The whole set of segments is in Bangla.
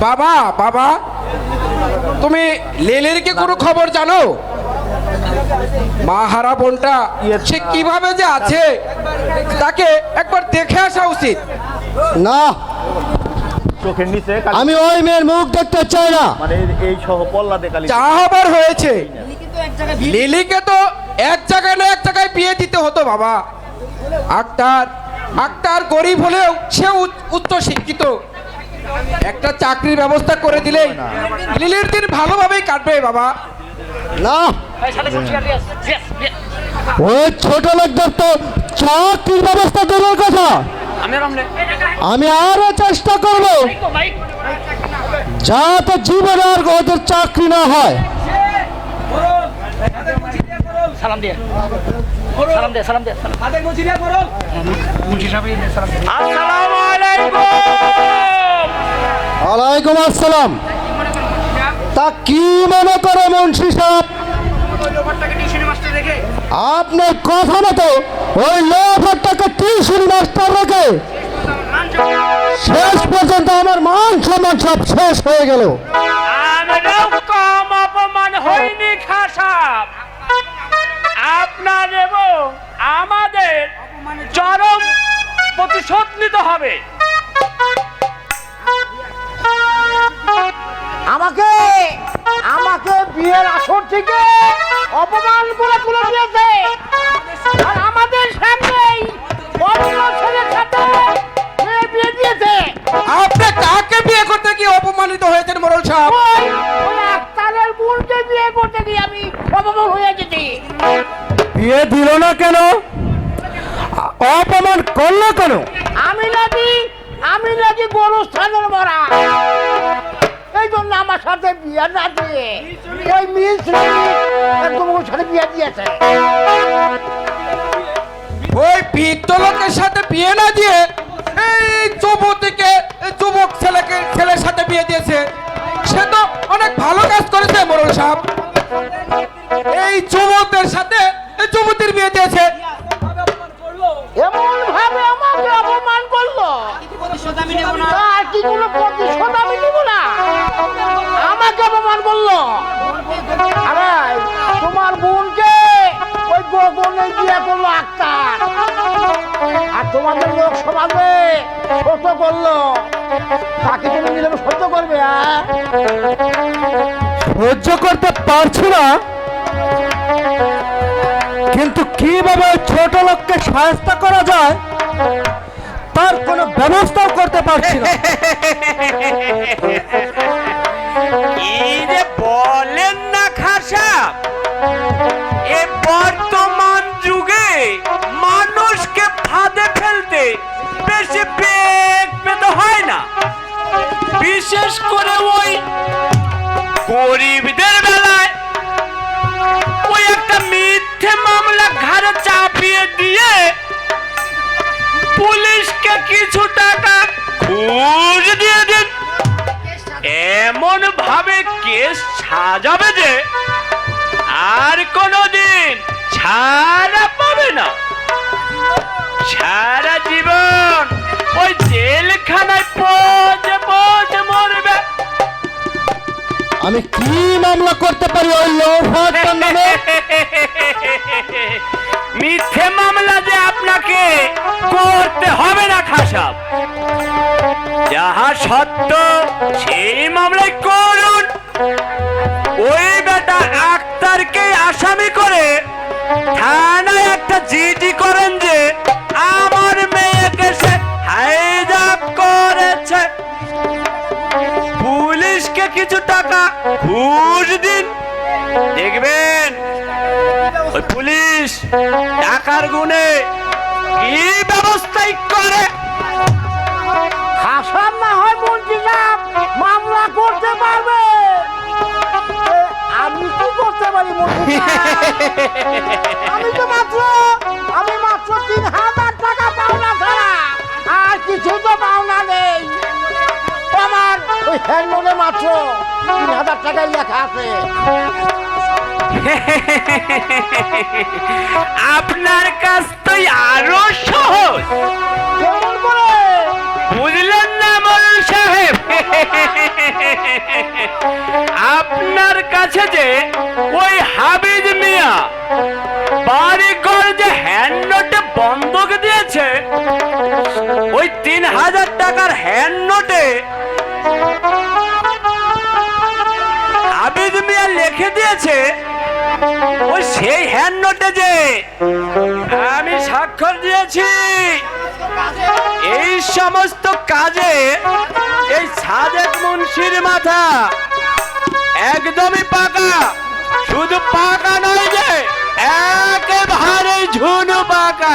বাবা বাবা, তুমি লিলির কি কোনো খবর জানো? মাহারা বোনটা সে কিভাবে যে আছে তাকে একবার দেখে আসা উচিত। না, চোখের নিচে আমি ওই মেয়ের মুখ দেখতে চাই না। মানে এই সহ পল্লাতে কালি যা হবার হয়েছে, লিলিকে তো এক জায়গায় না এক জায়গায় বিয়ে দিতে হতো বাবা। আক্তার আক্তার গরিব হলেও সে উচ্চ শিক্ষিত, একটা চাকরির ব্যবস্থা করে দিলেই লিলির দিন ভালোভাবেই কাটবে বাবা। না, ওই ছোট লোকদের তো চাকরির ব্যবস্থা দেওয়ার কথা। আমি আরো চেষ্টা করব যাতে জীবনে আর ওদের চাকরি না হয়। সালাম দিয়ে সালাম দে সালাম দে আসসালামু আলাইকুম। ওয়ালাইকুম আসসালাম। তা কি মনে করে মুন্সি সাহেব, আপনার কথা মতো ওই লোফারটাকে টিউশন মাস্টার রেখে শেষ পর্যন্ত আমার মান সম্মান সব শেষ হয়ে গেল। আমরাও কম অপমান হয়নি খাসাব। আপনার এবং আমাদের চরম প্রতিশোধ নিতে হবে। আমাকে আমাকে বিয়ের আসর থেকে অপমান করে তুলে দিয়েছে, আর আমাদের সামনেই অন্য ছেলের সাথে মেয়ে বিয়ে দিয়েছে। আপনি কাকে বিয়ে করতে গিয়ে অপমানিত হয়েছেন মোড়ল সাহেব? ওই আক্তারের বোনকে বিয়ে করতে গিয়ে আমি অপমান হয়ে গেছি। বিয়ে দিল না কেন, অপমান করলো কেন? আমি নাকি গরুস্থানের মরা, এই জন্য আমার সাথে বিয়ে না দিয়ে ওই মিস একদম ওর সাথে বিয়ে দিয়েছে। ওই বৃদ্ধ লোকের সাথে বিয়ে না দিয়ে এই যুবক ছেলের সাথে বিয়ে দিয়েছে। সে তো অনেক ভালো কাজ করেছে মোড়ল সাহেব। এই যুবকদের সাথে এই যুবতীর বিয়ে দিয়েছে। এমন ভাবে আমাকে অপমান করলো, আর কি কোনো প্রতিশোধ আমি নিব না। আমাকে অপমান করলো। আরে তোমার বোনকে ওই গোপনে বিয়ে করলো আক্তার, আর তোমাদের লোক সমাজে সহ্য করলো। তাকে তুমি দিলে সহ্য করবে? সহ্য করতে পারছি না, কিন্তু কিভাবে ছোট লোককে সাহায্য করা যায় তার কোনো ব্যবস্থাও করতে পারছি না। কি যে বলেন না খাসাব, এ বর্তমান যুগে মানুষকে ফাঁদে ফেলতে বেশি বেগ পেতে হয় না। বিশেষ করে ওই গরিবদের বেলায় ওই একটা মিথ্যে মামলা ঘাড়ে চাপিয়ে দিয়ে পুলিশকে কিছু টাকা ঘুষ দিয়ে দিন, এমন ভাবে কেস সাজাবে যে আর কোনদিন ছাড়া পাবে না। সারা জীবন ওই জেলখানায় পচে পচে মরবে। আমি কি মামলা করতে পারি ওই লোফারটার নামে? মিথ্যে মামলা যে আপনাকে করতে হবে না খাসাব, যাহা সত্য সেই মামলায় করুন। ওই বেটা আক্তারকে আসামি করে থানায় একটা জিডি করেন যে আমার মেয়েকে সে হাইজ্যাক করেছে। পুলিশকে কিছু টাকা ঘুষ দিন, দেখবেন ওই পুলিশ টাকার গুণে কি ব্যবস্থাই করে। খাসাব না হয় মন্ত্রী সাহেব মামলা করতে পারবে, আমি কি করতে পারি মন্ত্রী সাহেব? আমি মাত্র ৩,০০০ টাকা পাওনা ছাড়া আর কিছু তো পাওনা নেই। আমার ওই হ্যান্ডলোনে মাত্র ৩,০০০ টাকাই লেখা আছে। আপনার কাছ তো আরো সহজ, কেমন করে বুঝলেন না মোড়ল সাহেব? গেছে যে ওই হাবিজ মিয়া বাড়ি ঘর যে হ্যান্ড নোটে বন্ধক দিয়েছে, ওই 3000 টাকার হ্যান্ড নোটে হাবিজ মিয়া লিখে দিয়েছে, ওই সেই হ্যান্ড নোটে যে আমি স্বাক্ষর দিয়েছি। এই সমস্ত কাজে এই সাদেক মুন্সির মাথা একদমই পাকা, শুধু পাকা নয় যে একেবারে ঝুনু পাকা।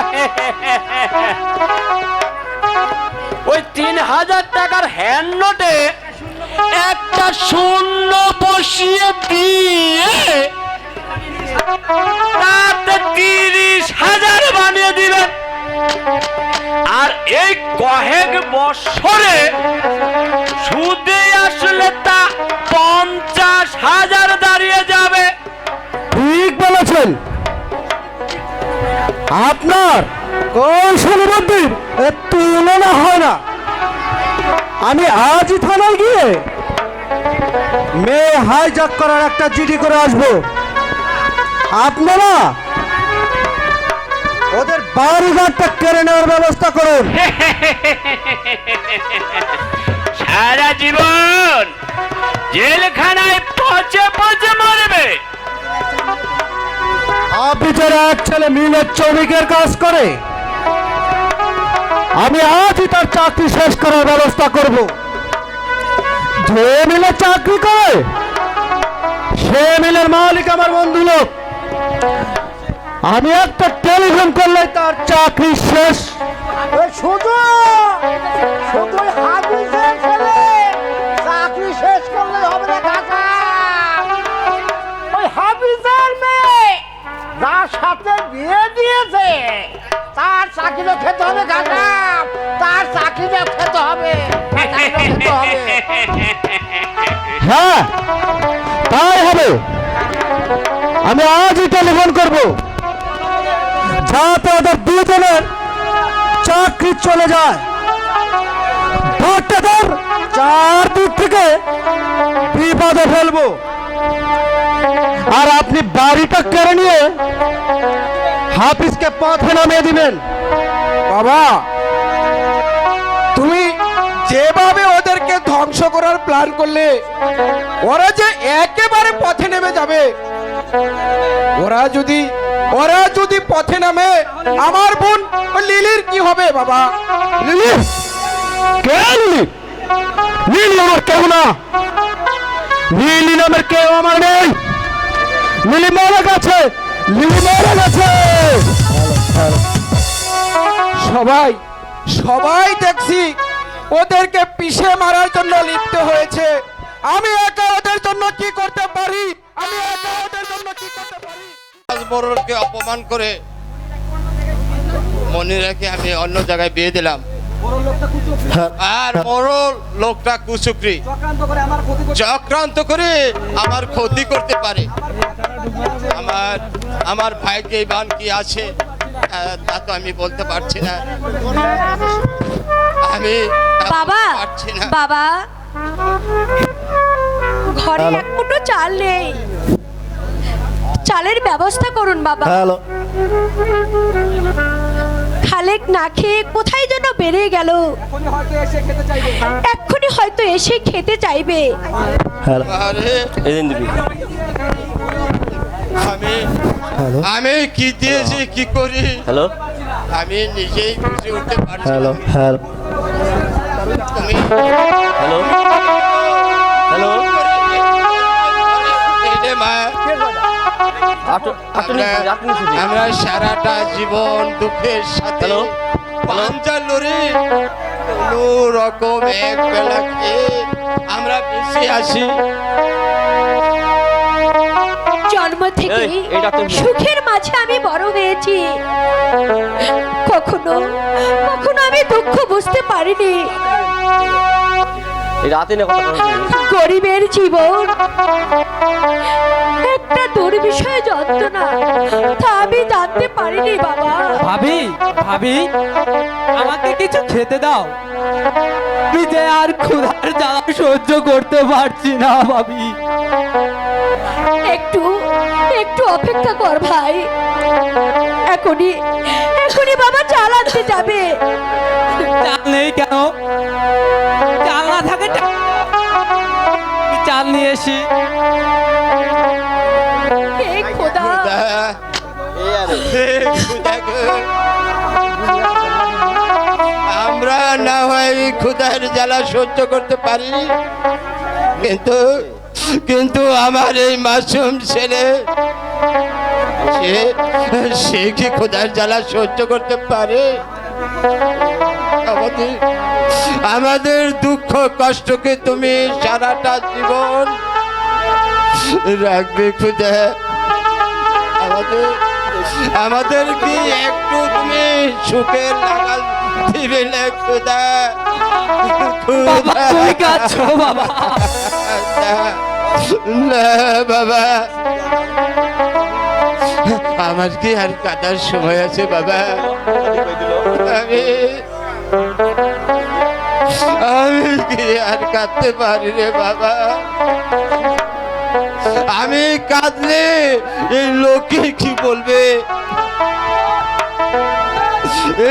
ওই 3000 টাকার হ্যান্ড নোটে একটা শূন্য বসিয়ে দিয়ে তাতে 30,000 বানিয়ে দিবেন। আর এই কয়েক বছরে সুদে আসলে তা 50,000 দাঁড়িয়ে যাবে। ঠিক বলেছেন। আপনার কৌশল বুদ্ধির তুলনা হয় না। আমি আজই থানায় গিয়ে মেয়ে হাইজ্যাক করার একটা চিঠি করে আসবো। আপনারা ওদের বাড়িঘরটা কেড়ে নেওয়ার ব্যবস্থা করুন। সারা জীবন জেলখানায় পচে পচে মরবে। আপনি যারা এক ছেলে মিলের শ্রমিকের কাজ করে, আমি আজই তার চাকরি শেষ করার ব্যবস্থা করব। যে মিলে চাকরি করে সে মিলের মালিক আমার বন্ধু লোক। আমি একটা টেলিফোন করলে তার চাকরি শেষ। শুধু শুধু হাবিজের ছেলে চাকরি শেষ করলে হবে না কাকা। ওই হাবিজের মেয়ে যার সাথে বিয়ে দিয়েছে তার চাকরিও খেতে হবে কাকা, তার চাকরিও খেতে হবে, খেতে হবে। হ্যাঁ তাই হবে। আমি আজই টেলিফোন করব যাতে ওদের দুজনের চাকরি চলে যায়। ভোটটাদের চারদিক থেকে বিপদে ফেলবো। আর আপনি বাড়িটা কেড়ে নিয়ে হাফিজকে পথে নামিয়ে দিবেন। বাবা, তুমি যেভাবে ওদেরকে ধ্বংস করার প্ল্যান করলে, ওরা যে একেবারে পথে নেমে যাবে। ওরা যদি পথে নামে, আমার বোন ওই লিলির কি হবে বাবা? লিলি? কে লিলি? লিলি আমার কেউ না। লিলি নামের কেউ আমার নেই। লিলি মারা গেছে। লিলি মারা গেছে। সবাই দেখছি ওদেরকে পিষে মারার জন্য লিপ্ত হয়েছে। আমি একা ওদের জন্য কি করতে পারি? মোড়লকে অপমান করে মনিরাকে আমি অন্য জায়গায় বিয়ে দিলাম। আর মোড়ল লোকটা কুচুকরি, চক্রান্ত করে আমার ক্ষতি করতে পারে। আমার ভাইকে বান কি আছে তা তো আমি বলতে পারছি না। আমি বাবা, পারছি না। বাবা, ঘরে এক মুঠো চাল নেই, চালের ব্যবস্থা করুন বাবা। হ্যালো। খালেক না খেয়ে কোথায় যেন বেরিয়ে গেল, এক্ষুনি হয়তো এসে খেতে চাইবে। আরে আমি কি দিয়েছি কি করি আমি নিজেই বুঝে উঠতে পারছি না। তুমি আমরা সারাটা জীবন দুঃখের সাথে পাঞ্জা লড়ে কোনো রকম এক বেলা খেয়ে আমরা বেঁচে আসি। জন্ম থেকে সুখের মাঝে আমি বড় হয়েছি। কখনো আমি দুঃখ বুঝতে পারিনি। গরিবের জীবন একটা দুর্বিষয় যন্ত্রণা, তা আমি জানতে পারিনি বাবা। ভাবি, আমাকে কিছু খেতে দাও। আমি যে আর ক্ষুধার জ্বালা সহ্য করতে পারছি না ভাবি। অপেক্ষা কর ভাই, এখনই এখনই বাবা চাল আনতে যাবে। চাল নেই কেন? চাল না থাকে কি চাল নিয়ে এসি। হে খোদা, আমরা না হয় ক্ষুধার জ্বালা সহ্য করতে পারি, কিন্তু কিন্তু আমার এই মাসুম ছেলে সে কি ক্ষুধার জ্বালা সহ্য করতে পারে? আমাদের দুঃখ কষ্টকে তুমি সারাটা জীবন রাখবে ক্ষুধা। আমাদের কি একটু তুমি সুখের লাগাল দিবে না ক্ষুধা? বাবা তুমি কাঁদছো বাবা। না বাবা, আমার কি আর কাঁদার সময় আছে বাবা? আমি কি আর কাঁদতে পারি রে বাবা? আমি কাঁদলে এই লোকে কি বলবে?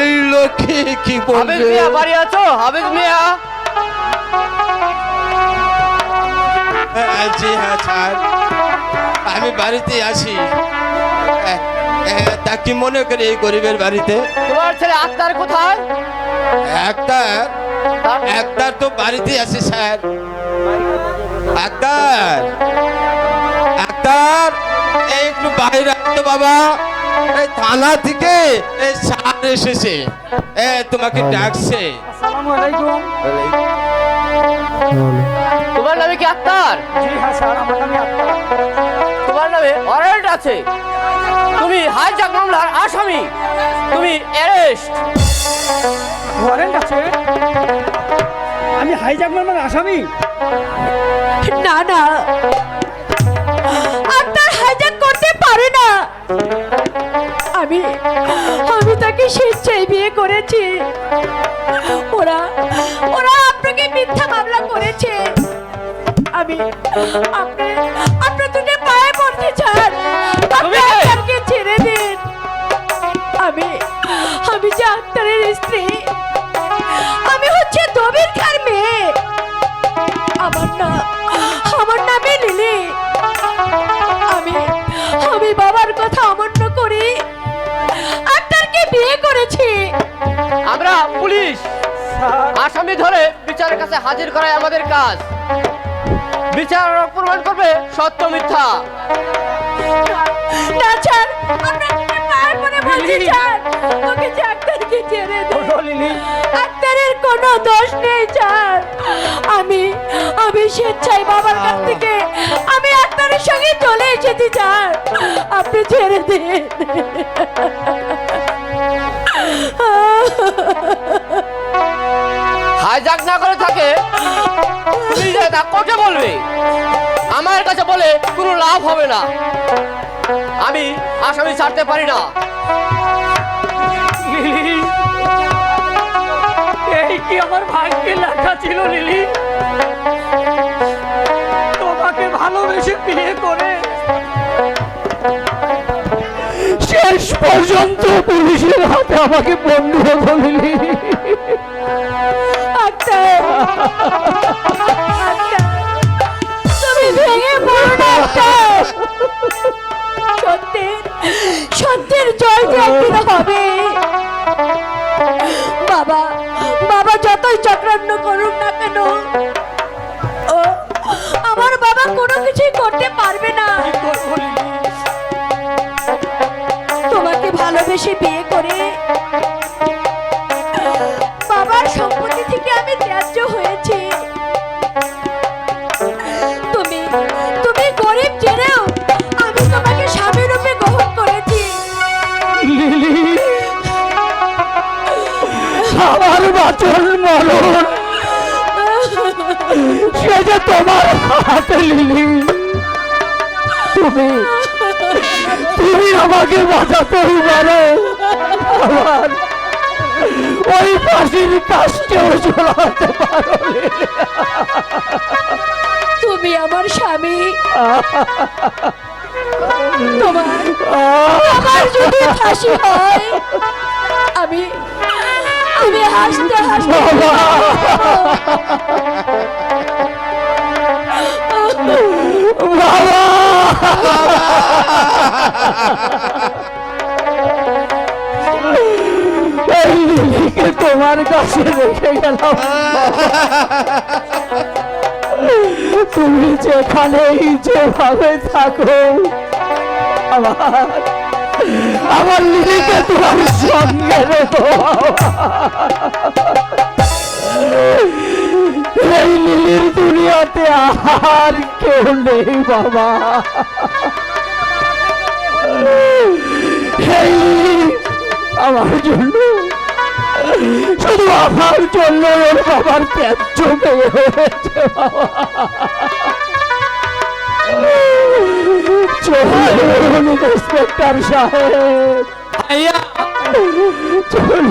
এই লোকে কি বলবে? বাড়ি আছো হাবিজ মিয়া? জি হ্যাঁ স্যার, আমি বাড়িতে আসি। তা কি মনে করে এই গরিবের বাড়িতে? তোমার ছেলে আক্তার কোথায়? আক্তার তো বাড়িতে আছে স্যার। আক্তার এই একটু বাইরে আসতো বাবা, এই থানা থেকে এই স্যার এসেছে, তোমাকে ডাকছে। আসসালামু আলাইকুম। তোমার নামে কি আক্তার? জি হ্যাঁ স্যার, আমার নামে আক্তার। তোমার নামে ওয়ারেন্ট আছে, তুমি হাইজ্যাক মামলার আসামি, তুমি অ্যারেস্ট। ওয়ারেন্ট আছে? আমি হাইজ্যাক মামলার আসামি? না না, আপনার হাইজ্যাক করতে পারে না। আমি তাকে স্বেচ্ছায় বিয়ে করেছি। ওরা আপনাকে মিথ্যা মামলা করেছে। আমি আপনার দুটো পায়ে পড়তে চান, আপনি আক্তারকে ছেড়ে দিন। আমি যে আক্তারের স্ত্রী, আমি হচ্ছে দবির খার মেয়ে। আমার নামে লিলি। আমি বাবার কথা অমান্য করি আক্তারকে বিয়ে করেছি। আমরা পুলিশ, আসামি ধরে বিচারের কাছে হাজির করাই আমাদের কাজ। বিচার প্রমাণ করবে সত্য মিথ্যা। না স্যার, আপনাকে পায়ে পড়ে বলছি স্যার, ওকে যে আক্তারকে ছেড়ে দিন। আক্তারের কোনো দোষ নেই স্যার। আমি স্বেচ্ছায় বাবার কাছ থেকে আমি আক্তারের সঙ্গে চলে এসেছি স্যার, আপনি ছেড়ে দিন। হাইজ্যাক না করে থাকে তুমি যে তা কোর্টে বলবে, আমার কাছে বলে কোনো লাভ হবে না। আমি আসামি ছাড়তে পারি না। এই কি আমার ভাগ্যে লেখা ছিল লিলি? তোমাকে ভালোবেসে বিয়ে করে শেষ পর্যন্ত পুলিশের হাতে আমাকে বন্দী হলো লিলি। আক্তার, তুমি ভেঙে পড়ো না আক্তার। সত্যের জয় যে একদিন হবে। বাবা যতই চক্রান্ত করুক না কেন, আমার বাবা কোনো কিছুই করতে পারবে না। তোমাকে ভালোবেসে বিয়ে করে বাবার সম্পত্তি থেকে আমি ত্যায্য হয়েছি। তুমি গরিব জেনেও আমি তোমাকে স্বামী রূপে গ্রহণ করেছি। আমার বাঁচন মরণ সে যে তোমার হাতে লিলি। তুমি আমাকে বাঁচাতেই পারো, আমার ওই ফাঁসির কাজকেও চলাতে পারো। তুমি আমার স্বামী, তোমার আমার যদি ফাঁসি হয় আমি আমি হাসতে হাসতে এই লিলিকে তোমার কাছে রেখে গেলাম। তুমি যেখানেই যেভাবে থাকো আমার লিলিকে তোমার সঙ্গে রেখো। এই লিলির দুনিয়াতে আর কেউ নেই বাবা। এই লিলি আমার জন্য, শুধু আমার জন্য ওর বাবার পেট জমে হয়েছে বাবা। চলুন ইন্সপেক্টর সাহেব, ভাইয়া চলুন।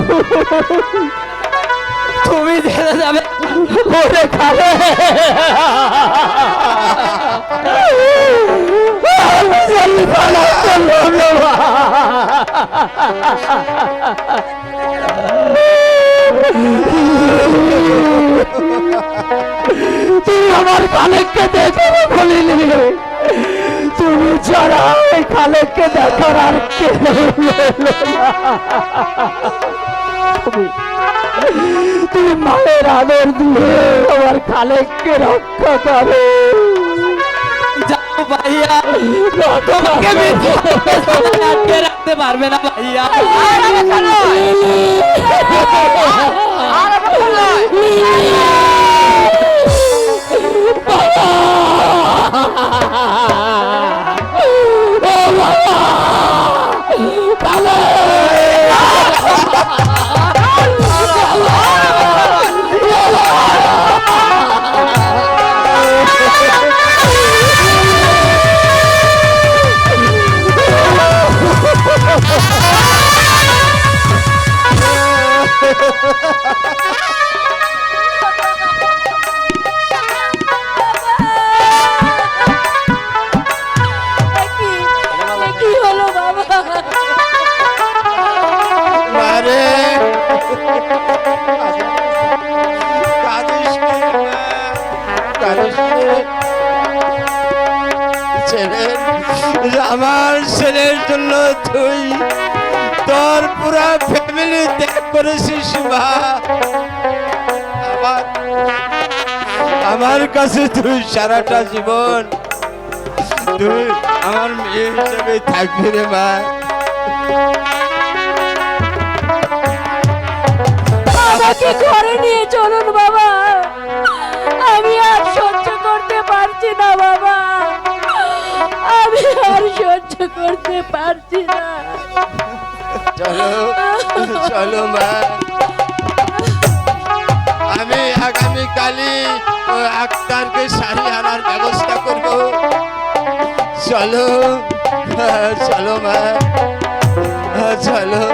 তুমি জেলে যাবে? ওরে খালে তুই আমার খালেককে দেখে বলিনি, তুমি ছাড়া ওই খালেককে দেখার আর কেউ এলো না। তুই মায়ের আদর দিয়ে আমার খালেককে রক্ষা করো। যাও ভাইয়া, তোমাকে আটকে রাখতে পারবে না ভাইয়া। কি হলো বাবা? মারে কাঁদিস নে মা, কাঁদিস নে। আমার ছেলের জন্য তুই তোর পুরা ফ্যামিলি ত্যাগ করেছিস মা। আমার কাছে তুই সারাটা জীবন তুই আমার মেয়ে হিসেবে থাকবি রে মা। আমাকে ঘরে নিয়ে চলুন বাবা, আমি আর সহ্য করতে পারছি না বাবা, আমি আর সহ্য করতে পারছি না। চলো চলো মা, আমি আগামীকালই আক্তারকে শাড়ি আনার ব্যবস্থা করব। চলো চলো মা, চলো।